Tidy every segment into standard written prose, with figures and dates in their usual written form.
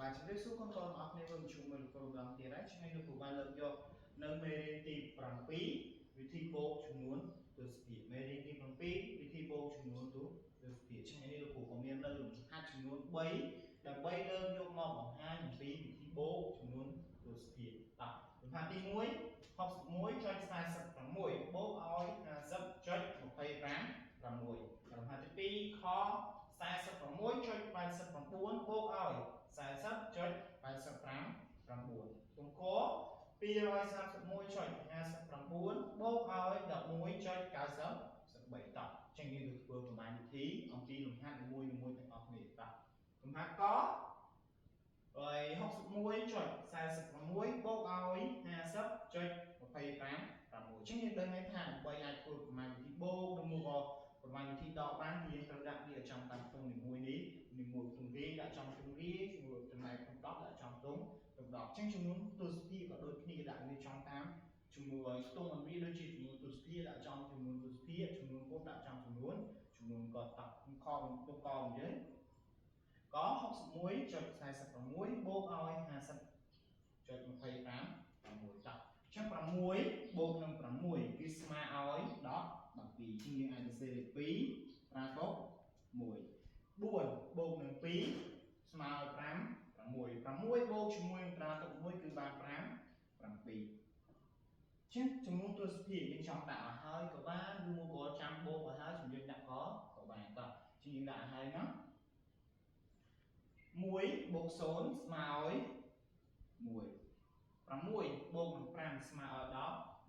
បាទជំរាបសួរកូនៗទាំងអស់គ្នាវិលមកជួបមើលលោកគ្រូម្ដងទៀតហើយថ្ងៃនេះគ្រូបានលើកយកនៅមេរៀនទី7វិធីបូកចំនួនទស្សភាគមេរៀនទី7វិធីបូកចំនួនទស្សភាគថ្ងៃនេះលោកគ្រូក៏មាននៅលំហាត់ចំនួន3ដើម្បីលើកយកមកបង្ហាញអំពីវិធីបូកចំនួនទស្សភាគបាទលំហាត់ទី1 61.46 បូកឲ្យ 50.25 លំហាត់ទី2ខ 46.89 បូកឲ្យ 40.85 ទង្គ 231.59 បូកឲ្យ 11.93 តចឹងយើងនឹងធ្វើប្រមាណវិធីអំពីលំហាត់នីមួយៗទាំងអស់គ្នាបាទលំហាត់ក 61.46 បូកឲ្យ 50.25 ចឹងយើងដឹងហើយថាដើម្បីអាចធ្វើប្រមាណវិធីបូកឬមកប្រមាណវិធីដកបានគឺយើងត្រូវដាក់វាចំតាមខ្ទង់នីមួយនេះនីមួយខ្ទង់វាដាក់ចំខ្ទង់វាចំណែកក្នុង10ដាក់ចំខ្ទង់10ចឹងចំនួនទស្សភាគក៏ដូចគ្នាដាក់វាចំតាមចំនួនខ្ទង់របស់វាដូចជាចំនួនទស្សភាគដាក់ចំចំនួនទស្សភាគចំនួនពុតដាក់ចំចំនួនក៏តខទុកករបស់យើងក៏ 61.46 បូកឲ្យ 50.25 តចឹង6បូកនឹង6គឺស្មើឲ្យ10 12ជាងយើងអាចសរសេរលេខ2ត្រាទុក1 4បូកនឹង2ស្មើឲ្យ5 6បូកជាមួយនឹងត្រាទុក1គឺបាន5 7ចឹងចំនួនទស្សភាគយើងចង់ដាក់ឲ្យហើយក៏បានឬមកក៏ចាំបូកឲ្យហើយជំរាបដាក់ក៏បានតជាងយើងដាក់ឲ្យហើយណា1បូក0ស្មើឲ្យ1 6បូកនឹង5ស្មើឲ្យ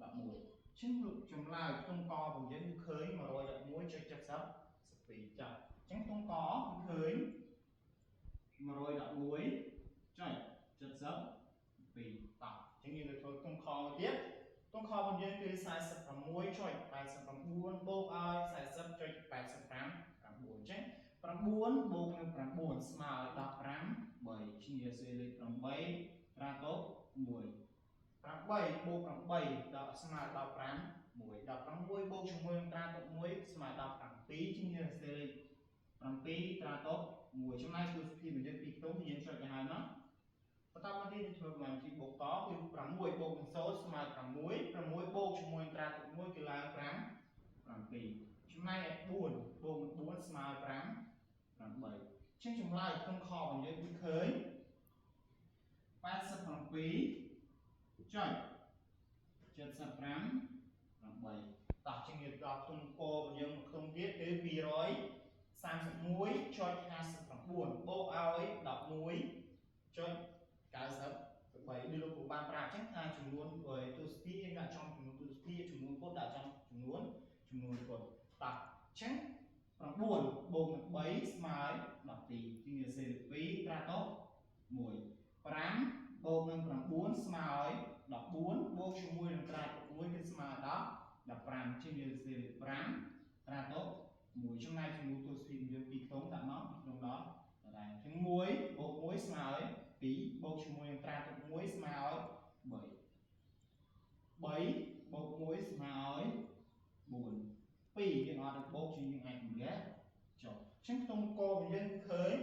11ចឹងចម្លើយខ្ទង់ករបស់យើងគឺឃើញ 111.72 ចាអញ្ចឹងខ្ទង់កគឺឃើញ 111.72 តោះអញ្ចឹងយើងទៅធ្វើខ្ទង់ខទៀតខ្ទង់ខរបស់យើងគឺ 46.89 បូកឲ្យ 40.85 អញ្ចឹង9បូកនឹង9ស្មើឲ្យ15 3ជាងយើងសរសេរលេខ8ត្រាទុក1 8បូក8ដល់ស្មើដល់5 1 16បូកជាមួយនឹងត្រាទុក1ស្មើដល់7ជាងយើងសរសេរលេខ7ត្រាទុក1ចំណែកទស្សភាគរបស់យើងពីខ្ទង់យើងចុចទៅហើយណាបន្តមកទៀតយើងធ្វើប្រមាណវិធីបូកតគឺ6បូកនឹង0ស្មើ6 6បូកជាមួយនឹងត្រាទុក1គឺឡើង5 7ចំណែក4បូកនឹង4ស្មើ5 8ជាងចម្លើយក្នុងខរបស់យើងគឺឃើញ 87.75 តោះជាងយើងដល់ខ្ទង់ករបស់យើងខ្ទង់ទៀតគឺ 231.59 បូកឲ្យ 11.93 ដូចលោកគ្រូបានប្រាប់អញ្ចឹងថាចំនួនទស្សភាគយើងដាក់ចំចំនួនទស្សភាគចំនួនពុតដាក់ចំចំនួនពុតតោះអញ្ចឹង9បូកនឹង3ស្មើ12ជាងយើងសេ2ត្រាតុ1 5បូកនឹង9ស្មើឲ្យ14បូកជាមួយនឹងត្រាតុ1គឺស្មើដល់15ជាងយើងសេ5ត្រាតុ1ចំណែកចំនួនទស្សភាគយើងពីខ្ទង់ដាក់មកពីខ្ទង់ដល់ដែរជាង1បូក1ស្មើឲ្យ2បូកជាមួយនឹងត្រាតុ1ស្មើឲ្យ3 3បូក1ស្មើឲ្យ4 2យើងអត់បូកជាងយើងអាចកម្រាស់ចុះអញ្ចឹងខ្ទង់ករបស់យើងឃើញ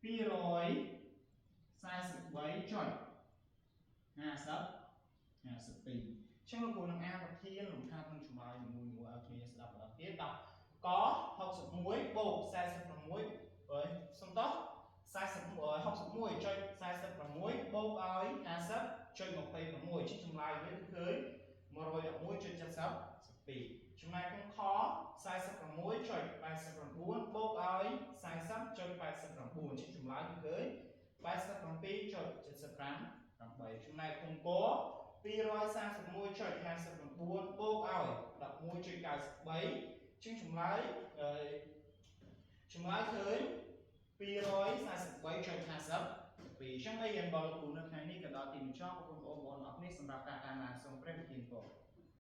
243.52 អញ្ចឹងលោកគ្រូនឹងអានប្រធានលំហាត់នឹងចម្លើយមួយឲ្យគ្នាស្ដាប់បន្តទៀតតក61បូក46សំដៅ61.46 បូកឲ្យ 50.26 ជាចម្លើយវាគឺឃើញ 111.72 ចំណែកក្នុងខ 46.89 បូកឲ្យ 40.89 ជាចម្លើយគឺឃើញ 87.75 ចំណែកក្នុងក 231.59 បូកឲ្យ 11.93 ជាចម្លើយឃើញ 243.52 អញ្ចឹងហើយយើងបងលោកគ្រូនៅថ្ងៃនេះក៏ដល់ទីបញ្ចប់បងប្អូនអរគុណសម្រាប់ការតាមដានសូមព្រះប្រទានពរ